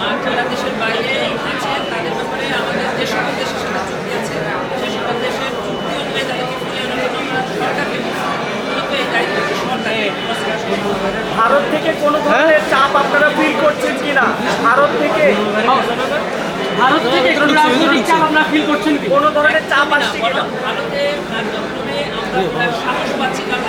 আর যারা দেশের বাইরে আছেন তাদের ব্যাপারে আমাদের যে সকল দেশের সাথে চুক্তি আছে সেই সকল দেশের চুক্তি অনুযায়ী তাদেরকে ফিরিয়ে আনার জন্য আমরা সরকারকে মূলত এই দায়িত্ব সরকারের। ভারত থেকে কোনো ধরনের চাপ আপনারা ফিল করছেন কিনা? ভারত থেকে কোনো রাজনৈতিক চাপ আপনারা ফিল করছেন কি? কোনো ধরনের চাপ আসছে কিনা? ভারতের কার্যক্রমে আমরা সাহস পাচ্ছি, কারণ